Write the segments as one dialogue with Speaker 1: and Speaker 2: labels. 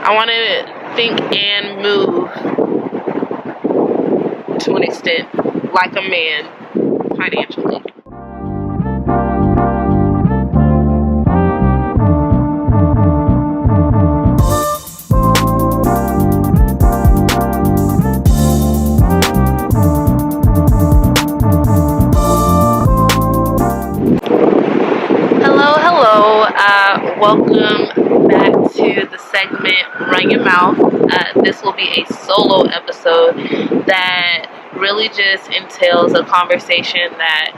Speaker 1: I want to think and move to an extent like a man financially. Welcome back to the segment Run Your Mouth. This will be a solo episode that really just entails a conversation that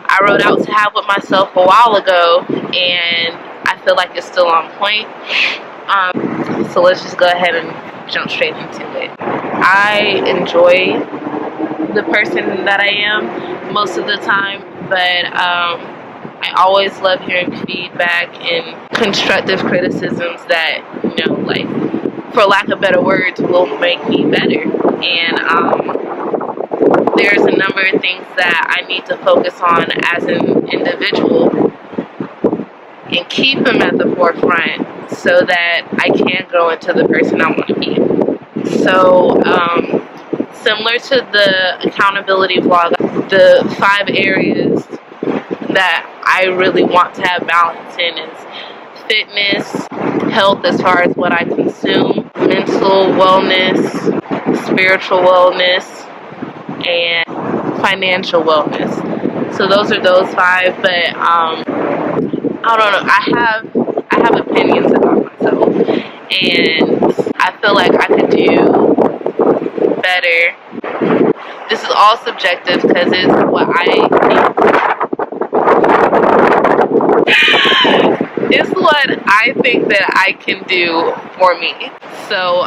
Speaker 1: I wrote out to have with myself a while ago, and I feel like it's still on point. So let's just go ahead and jump straight into it. I enjoy the person that I am most of the time, but I always love hearing feedback and constructive criticisms that, like, for lack of better words, will make me better. And there's a number of things that I need to focus on as an individual and keep them at the forefront so that I can grow into the person I want to be. So, similar to the accountability vlog, the 5 areas that I really want to have balance in is fitness, health as far as what I consume, mental wellness, spiritual wellness, and financial wellness. So those are those 5, but I don't know, I have opinions about myself, and I feel like I could do better. This is all subjective because it's what I think. It's what I think that I can do for me. So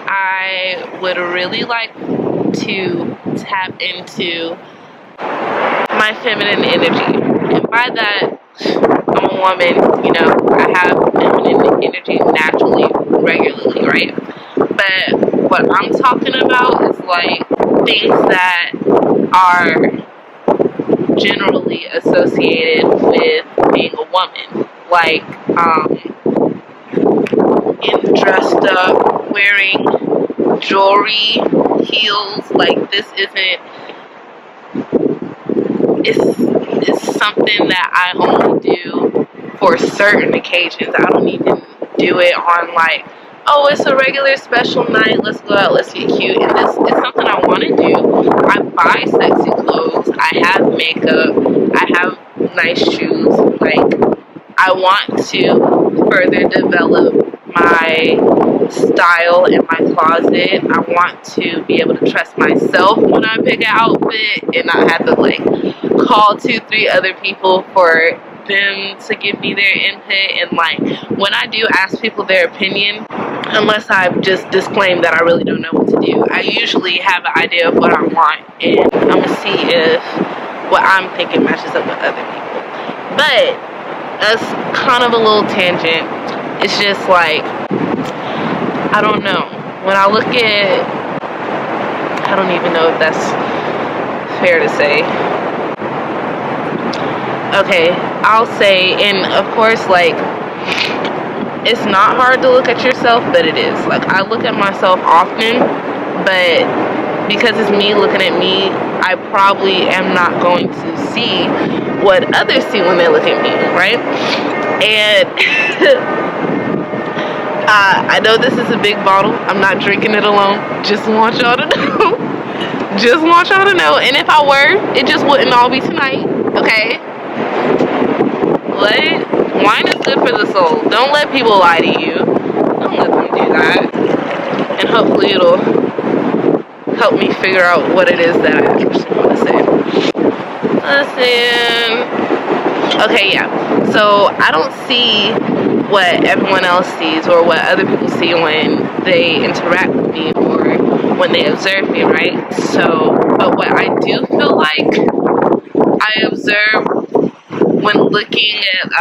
Speaker 1: I would really like to tap into my feminine energy. And by that, I'm a woman, I have feminine energy naturally, regularly, right? But what I'm talking about is like things that are generally associated with being a woman, like getting dressed up, wearing jewelry, heels. Like, this isn't, it's something that I only do for certain occasions. I don't even do it on like, oh, it's a regular special night, let's go out, let's get cute. And this is something I want to do. I buy sexy clothes, I have makeup, I have nice shoes. Like, I want to further develop my style in my closet. I want to be able to trust myself when I pick an outfit and not have to like call 2-3 other people for them to give me their input. And like, when I do ask people their opinion, unless I've just disclaimed that I really don't know what to do, I usually have an idea of what I want, and I'm gonna see if what I'm thinking matches up with other people. But that's kind of a little tangent. It's just like, I don't know, when I look at, I don't even know if that's fair to say. Okay, I'll say, and of course, like, it's not hard to look at yourself, but it is. Like, I look at myself often, but because it's me looking at me, I probably am not going to see what others see when they look at me, right? And I know this is a big bottle. I'm not drinking it alone. Just want y'all to know. Just want y'all to know. And if I were, it just wouldn't all be tonight, okay? Wine is good for the soul. Don't let people lie to you. Don't let them do that. And hopefully it'll help me figure out what it is that I actually want to say. Listen. Okay, yeah. So I don't see what everyone else sees or what other people see when they interact with me or when they observe me, right? So, but what I do feel like I observe when looking at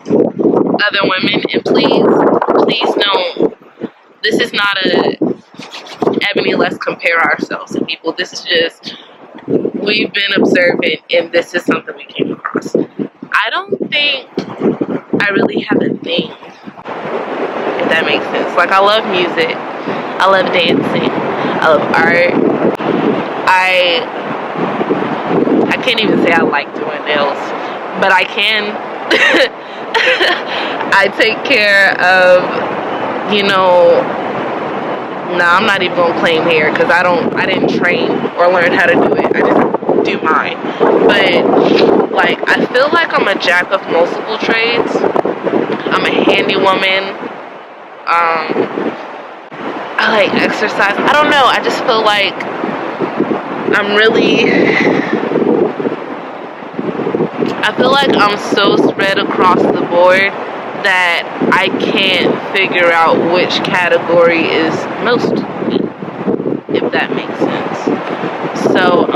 Speaker 1: other women, and please don't, this is not a Ebony, let's compare ourselves to people. This is just, we've been observant, and this is something we came across. I don't think I really have a thing if that makes sense. Like, I love music, I love dancing, I love art. I can't even say I like doing nails, but I can. I take care of, you know, nah, I'm not even gonna claim hair because I didn't train or learn how to do it. I just do mine. But like, I feel like I'm a jack of multiple trades. I'm a handy woman. I like exercise. I don't know. I just feel like I feel like I'm so spread across the board that I can't figure out which category is most me, if that makes sense. So,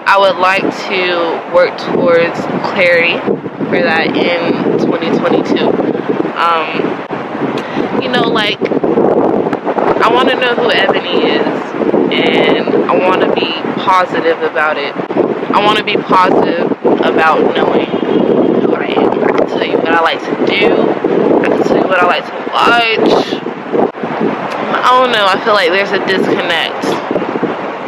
Speaker 1: I would like to work towards clarity for that in 2022. You know, like, I want to know who Ebony is, and I want to be positive about it. I want to be positive about knowing who I am. I can tell you what I like to do. I can tell you what I like to watch. I don't know. I feel like there's a disconnect.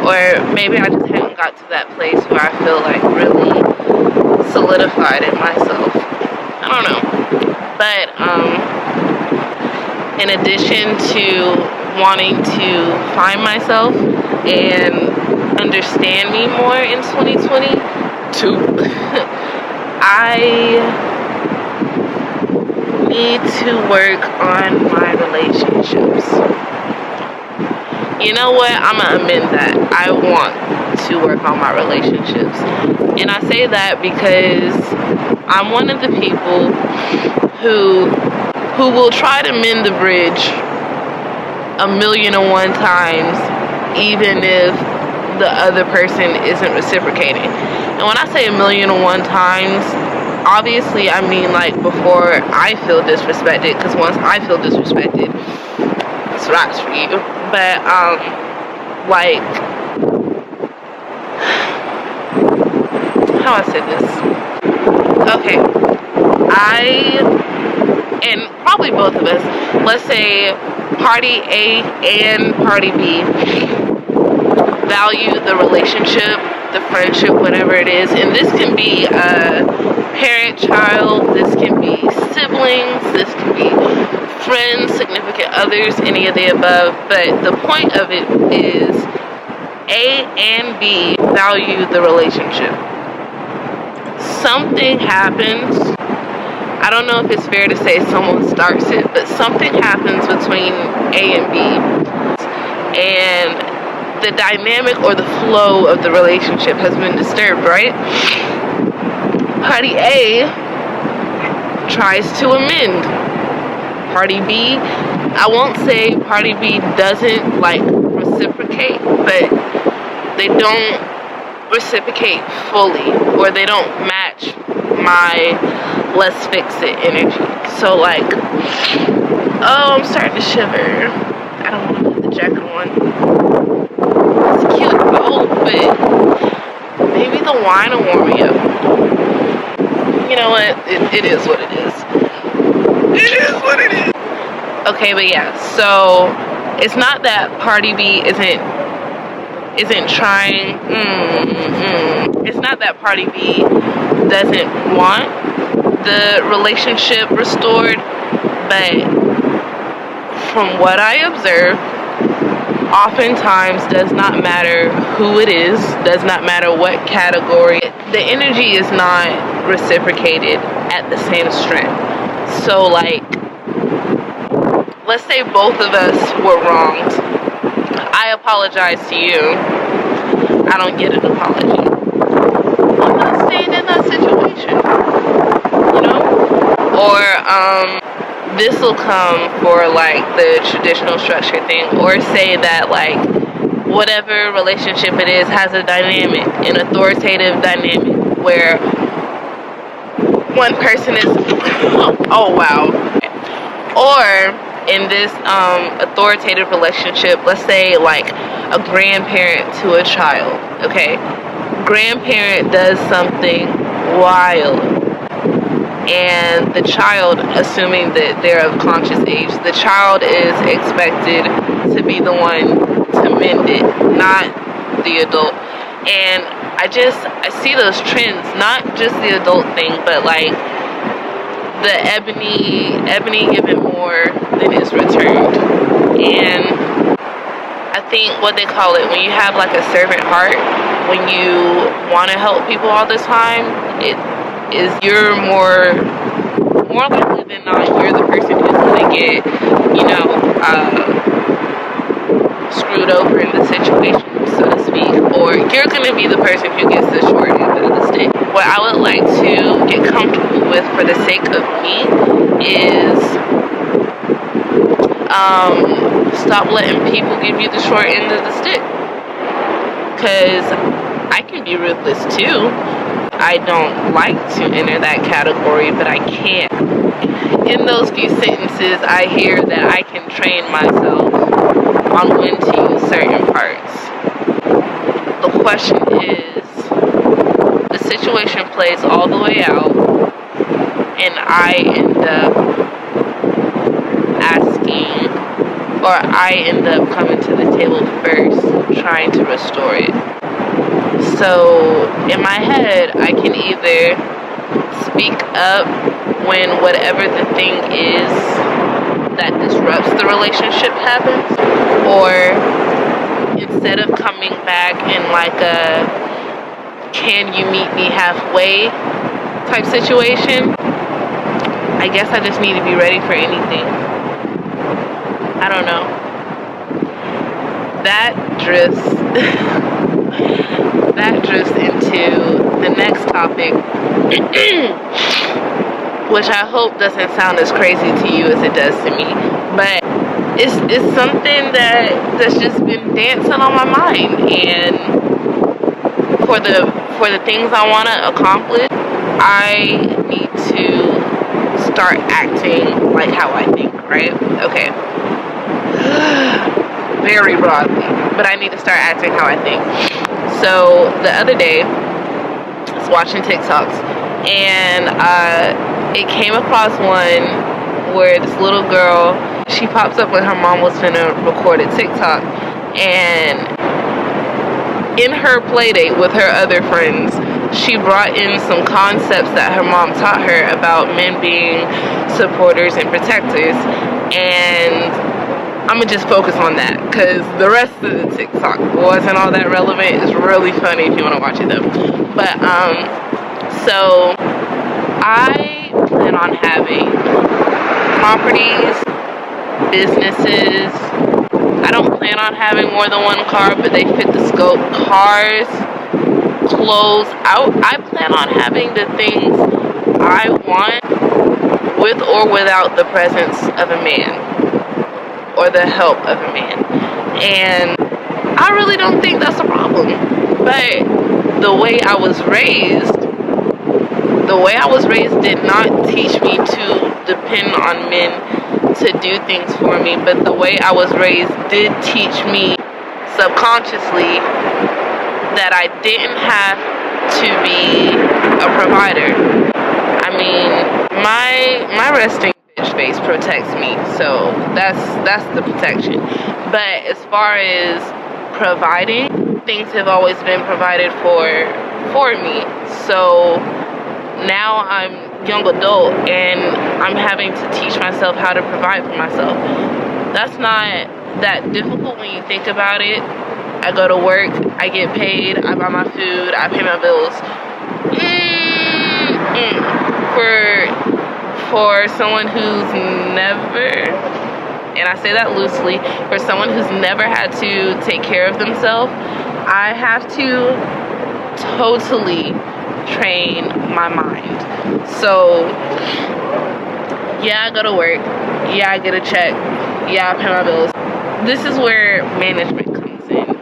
Speaker 1: Or maybe I just haven't got to that place where I feel like really solidified in myself. I don't know. But in addition to wanting to find myself and understand me more in 2022, I need to work on my relationships. You know what? I'm gonna amend that. I want to work on my relationships. And I say that because I'm one of the people who will try to mend the bridge 1,000,001 times, even if the other person isn't reciprocating. And when I say 1,000,001 times, obviousI mean like before I feel disrespected, because once I feel disrespected, it's rocks for you. But like, how I said this? Okay, and probably both of us, let's say party A and party B value the relationship, the friendship, whatever it is. And this can be a parent, child, this can be siblings, this can be friends, significant others, any of the above. But the point of it is A and B value the relationship. Something happens. I don't know if it's fair to say someone starts it, but something happens between A and B, and the dynamic or the flow of the relationship has been disturbed, right? Party A tries to amend. Party B, I won't say party B doesn't like reciprocate, but they don't reciprocate fully, or they don't match my let's fix it energy. So like, oh, I'm starting to shiver. I don't want to put the jacket on. It's a cute outfit. Maybe the wine will warm me up. You know what? It is what it is. It is what it is. Okay, but yeah, so it's not that party B isn't trying. It's not that party B doesn't want the relationship restored, but from what I observe, oftentimes does not matter who it is, does not matter what category, the energy is not reciprocated at the same strength. So like, let's say both of us were wronged. I apologize to you. I don't get an apology. I'm not staying in that situation, you know? Or this will come for like the traditional structure thing, or say that like whatever relationship it is has a dynamic, an authoritative dynamic, where one person is oh wow. Or in this authoritative relationship, let's say like a grandparent to a child, okay? Grandparent does something wild and the child, assuming that they're of conscious age, the child is expected to be the one to mend it, not the adult. And I see those trends, not just the adult thing, but like the ebony given more than is returned. And I think what they call it, when you have like a servant heart, when you want to help people all the time, it is you're more likely than not, you're the person who's going to get, screwed over in the situation, so to speak, or you're going to be the person who gets the short end of the stick. What I would like to get comfortable with for the sake of me is stop letting people give you the short end of the stick, because I can be ruthless too. I don't like to enter that category, but I can't. In those few sentences, I hear that I can train myself on when to use certain parts. The question is, the situation plays all the way out, and I end up coming to the table first, trying to restore it. So in my head, I can either speak up when whatever the thing is that disrupts the relationship happens, or instead of coming back in like a can you meet me halfway type situation, I guess I just need to be ready for anything. I don't know. That drifts into the next topic, which I hope doesn't sound as crazy to you as it does to me, but it's something that's just been dancing on my mind. And for the things I want to accomplish, I need to start acting like how I think, right? Okay. Very broadly, but I need to start acting how I think. So the other day, I was watching TikToks, and it came across one where this little girl, she pops up when her mom was gonna record a TikTok, and in her play date with her other friends, she brought in some concepts that her mom taught her about men being supporters and protectors, and I'm gonna just focus on that because the rest of the TikTok wasn't all that relevant. It's really funny if you want to watch it though. But so I plan on having properties, businesses. I don't plan on having more than one car, but they fit the scope. Cars, clothes. I plan on having the things I want with or without the presence of a man, or the help of a man. And I really don't think that's a problem. But the way I was raised did not teach me to depend on men to do things for me. But the way I was raised did teach me subconsciously that I didn't have to be a provider. I mean, my resting face protects me, so that's the protection. But as far as providing, things have always been provided for me. So now I'm young adult and I'm having to teach myself how to provide for myself. That's not that difficult when you think about it. I go to work, I get paid, I buy my food, I pay my bills. For someone who's never, and I say that loosely, for someone who's never had to take care of themselves, I have to totally train my mind. So, yeah, I go to work. Yeah, I get a check. Yeah, I pay my bills. This is where management comes in,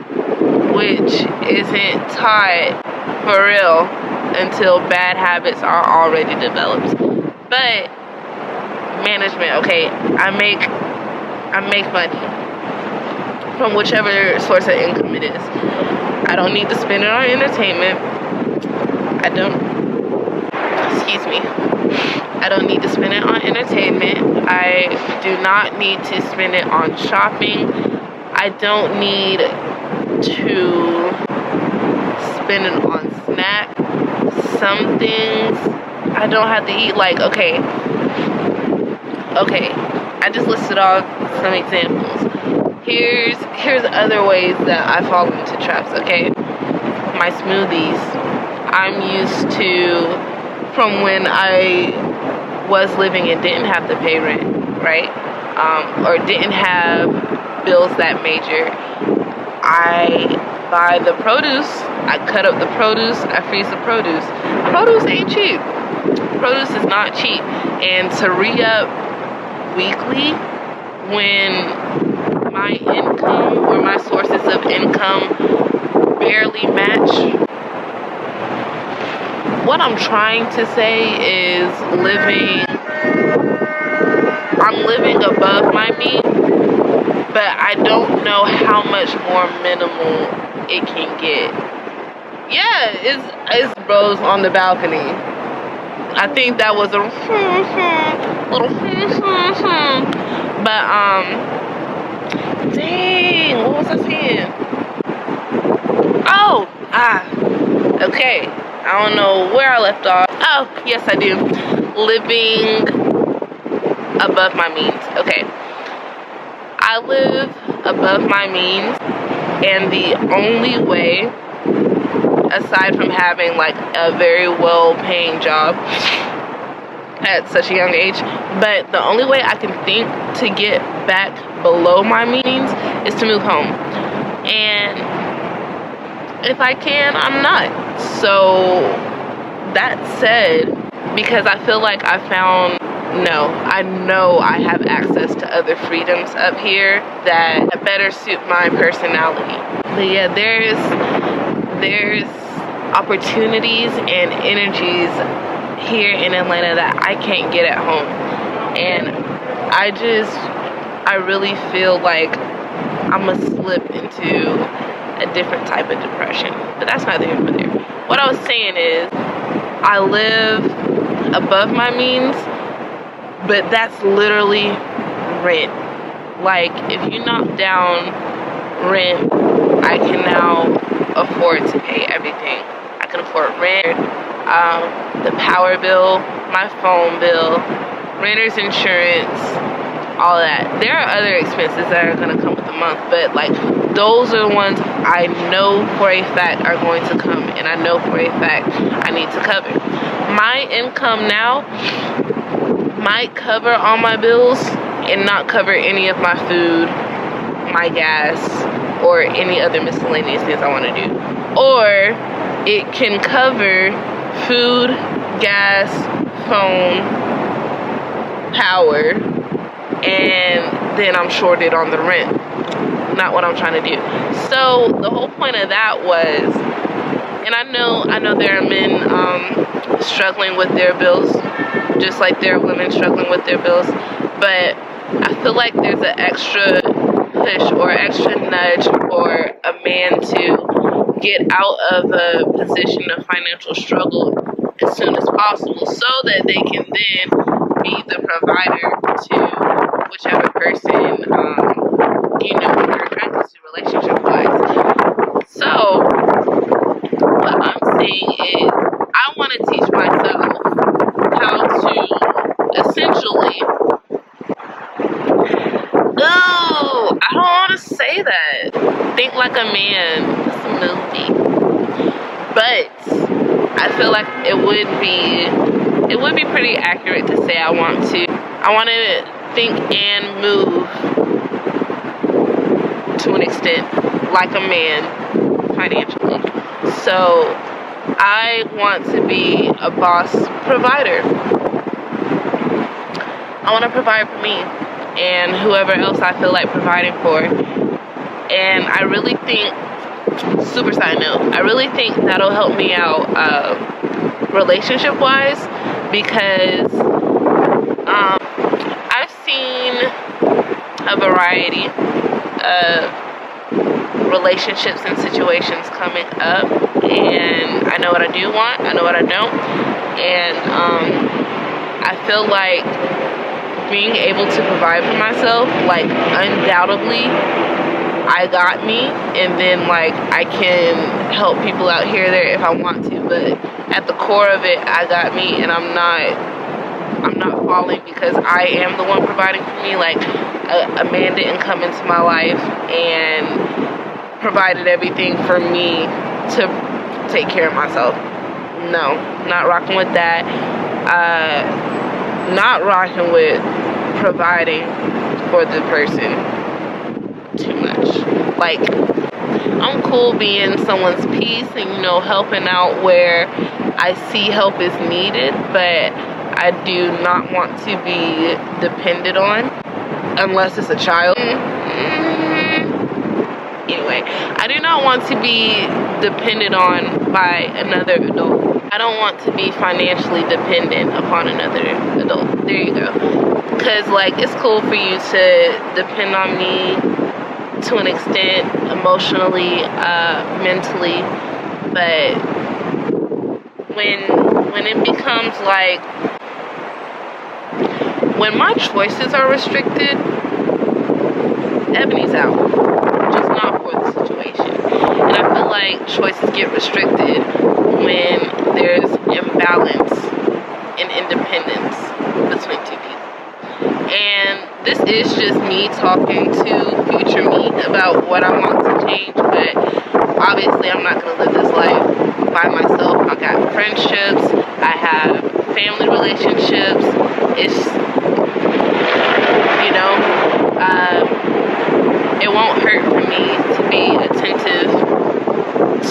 Speaker 1: which isn't taught for real until bad habits are already developed. But management, okay, I make money from whichever source of income it is. I don't need to spend it on entertainment. I don't, excuse me. I don't need to spend it on entertainment. I do not need to spend it on shopping. I don't need to spend it on snacks. Some things I don't have to eat. Like, okay, I just listed off some examples. Here's other ways that I fall into traps. Okay, my smoothies. I'm used to, from when I was living and didn't have to pay rent, right? Or didn't have bills that major. I buy the produce, I cut up the produce, I freeze the produce. Produce ain't cheap. Produce is not cheap. And to re-up weekly when my income or my sources of income barely match. What I'm trying to say is I'm living above my means, but I don't know how much more minimal it can get. Yeah, it's bros on the balcony. I think that was a little but dang, what was I saying? Okay. I don't know where I left off. Oh, yes I do. Living above my means. Okay. I live above my means, and the only way, aside from having like a very well-paying job at such a young age, but the only way I can think to get back below my means is to move home. And if I can, I'm not. So that said, because I feel like I know I have access to other freedoms up here that better suit my personality. But yeah, there's opportunities and energies here in Atlanta that I can't get at home. And I really feel like I'm gonna slip into a different type of depression. But that's neither here nor there. What I was saying is, I live above my means, but that's literally rent. Like, if you knock down rent, I can now afford to pay everything. I can afford rent, the power bill, my phone bill, renter's insurance, all that. There are other expenses that are going to come with the month, but like, those are the ones I know for a fact are going to come, and I know for a fact I need to cover. My income now might cover all my bills and not cover any of my food, my gas, or any other miscellaneous things I want to do. Or it can cover food, gas, phone, power, and then I'm shorted on the rent. Not what I'm trying to do. So the whole point of that was, and I know there are men struggling with their bills, just like there are women struggling with their bills, but I feel like there's an extra push or extra nudge for a man to get out of a position of financial struggle as soon as possible, so that they can then be the provider to whichever person they're attracted to relationship-wise. So what I'm saying is, I want to teach myself how to essentially, I don't want to say that, think like a man. It's a movie. But I feel like it would be pretty accurate to say I want to think and move to an extent like a man financially. So I want to be a boss provider. I want to provide for me and whoever else I feel like providing for. And I really think, super side note, I really think that'll help me out relationship wise, because I've seen a variety of relationships and situations coming up, and I know what I do want, I know what I don't, and I feel like being able to provide for myself, like, undoubtedly, I got me, and then, like, I can help people out here or there if I want to, but at the core of it, I got me, and I'm not falling because I am the one providing for me. Like, a man didn't come into my life and provided everything for me to take care of myself. No, not rocking with that. Not rocking with providing for the person too much. Like, I'm cool being someone's piece and, you know, helping out where I see help is needed, but I do not want to be depended on unless it's a child. Anyway, I do not want to be depended on by another adult. I don't want to be financially dependent upon another adult. There you go. Because, like, it's cool for you to depend on me to an extent, emotionally, mentally, but when it becomes like, when my choices are restricted, Ebony's out. Just not for the situation. And I feel like choices get restricted when there's imbalance in independence between two people. And this is just me talking to future me about what I want to change, but obviously I'm not going to live this life by myself. I got friendships, I have family relationships. It's, you know, it won't hurt for me to be attentive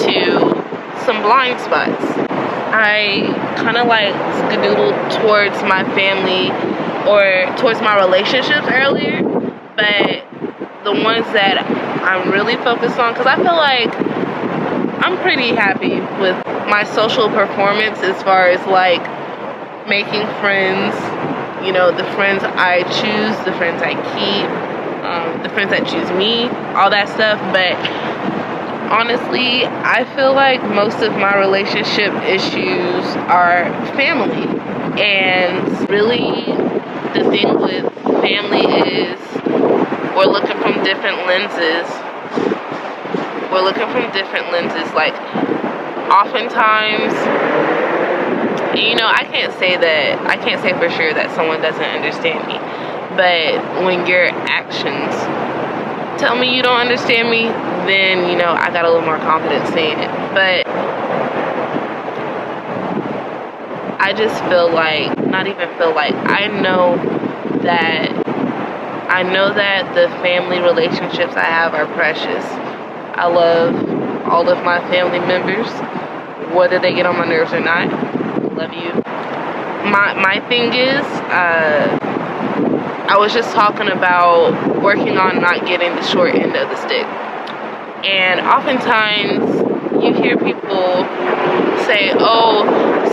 Speaker 1: to some blind spots. I kind of like skedoodled towards my family or towards my relationships earlier, but the ones that I'm really focused on, because I feel like I'm pretty happy with my social performance as far as like making friends, you know, the friends I choose, the friends I keep, the friends that choose me, all that stuff. But honestly, I feel like most of my relationship issues are family. And really, the thing with family is we're looking from different lenses. Like, oftentimes, you know, I can't say for sure that someone doesn't understand me, but when your actions tell me you don't understand me, then, you know, I got a little more confidence saying it. But I just feel like, I know that the family relationships I have are precious. I love all of my family members, whether they get on my nerves or not. Love you. My thing is, I was just talking about working on not getting the short end of the stick. And oftentimes you hear people say, oh,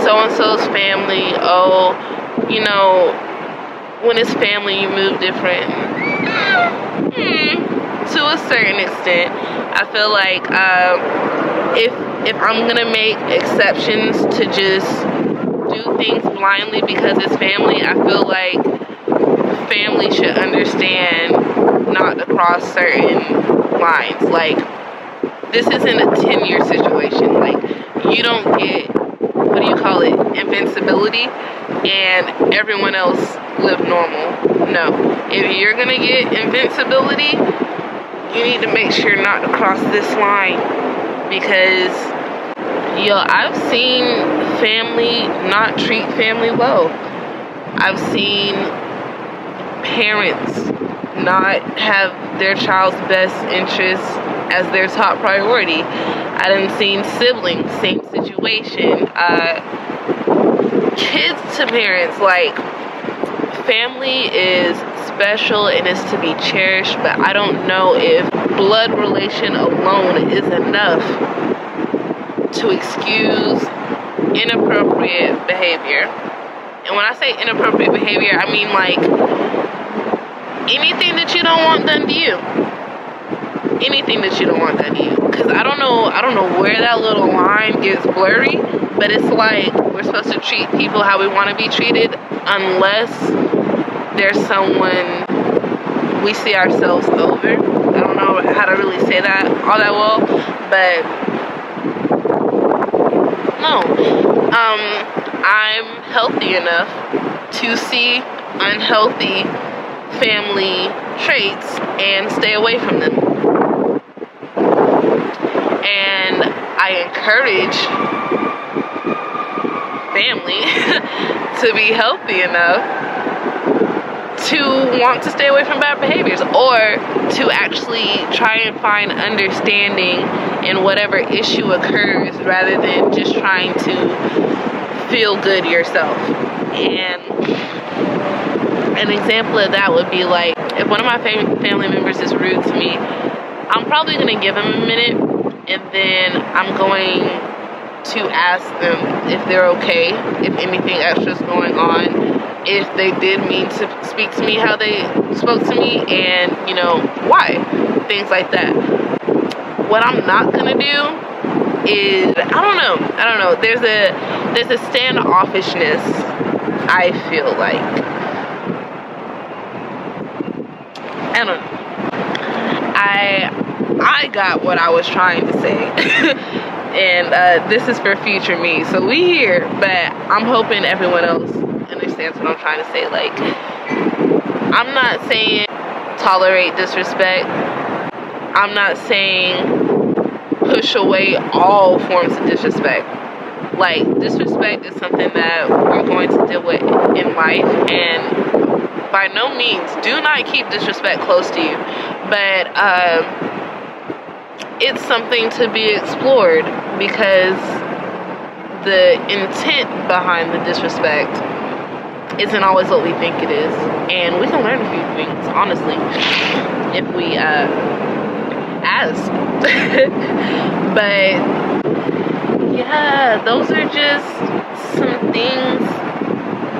Speaker 1: so-and-so's family, oh, you know, when it's family you move different. To a certain extent, I feel like if I'm gonna make exceptions to just do things blindly because it's family, I feel like family should understand not to cross certain lines. Like, this isn't a 10-year situation. Like, you don't get, invincibility and everyone else live normal. No. If you're gonna get invincibility, you need to make sure not to cross this line, because, yo, I've seen family not treat family well. I've seen parents not have their child's best interests as their top priority. I done seen siblings, same situation. Kids to parents, like, family is special and is to be cherished, but I don't know if blood relation alone is enough to excuse inappropriate behavior. And when I say inappropriate behavior, I mean, like, anything that you don't want done to you. Anything that you don't want done to you. Because I don't know where that little line gets blurry, But it's like we're supposed to treat people how we want to be treated unless there's someone we see ourselves over. I don't know how to really say that all that well, but no. I'm healthy enough to see unhealthy family traits and stay away from them. And I encourage family to be healthy enough to want to stay away from bad behaviors, or to actually try and find understanding in whatever issue occurs rather than just trying to feel good yourself. And an example of that would be like, if one of my family members is rude to me, I'm probably going to give them a minute, and then I'm going to ask them if they're okay, if anything extra is going on, if they did mean to speak to me how they spoke to me, and why, things like that. What I'm not gonna do is I don't know, there's a standoffishness, I feel like. I don't know, I got what I was trying to say. And this is for future me, so we here, but I'm hoping everyone else understands what I'm trying to say. Like, I'm not saying tolerate disrespect. I'm not saying push away all forms of disrespect. Like, disrespect is something that we're going to deal with in life, and by no means do not keep disrespect close to you, but it's something to be explored, because the intent behind the disrespect isn't always what we think it is, and we can learn a few things, honestly, if we ask. But yeah, those are just some things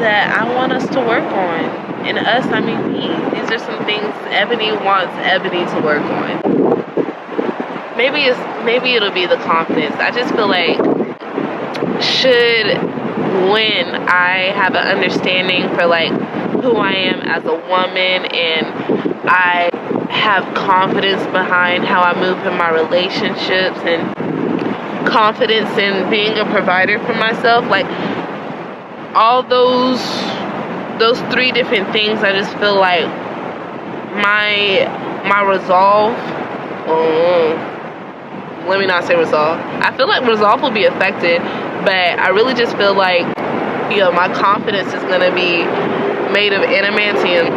Speaker 1: that I want us to work on. And us, I mean me. These are some things Ebony wants Ebony to work on. Maybe it'll be the confidence. I just feel like when I have an understanding for like who I am as a woman, and I have confidence behind how I move in my relationships, and confidence in being a provider for myself, like all those three different things, I just feel like my resolve, let me not say resolve, I feel like resolve will be affected, but I really just feel like, my confidence is going to be made of adamantium,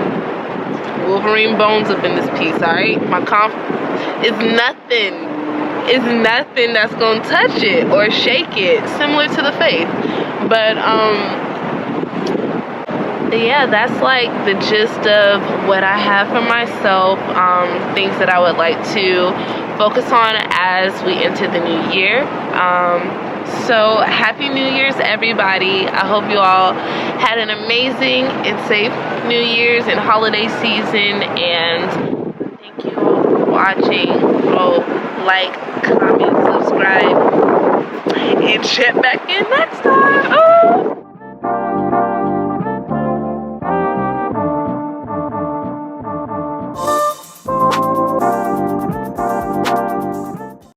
Speaker 1: Wolverine bones up in this piece, alright? My it's nothing that's going to touch it or shake it, similar to the faith. But, yeah, that's like the gist of what I have for myself, things that I would like to focus on as we enter the new year. So happy New Year's, everybody. I hope you all had an amazing and safe New Year's and holiday season, and thank you all for watching. Like, comment, subscribe, and check back in next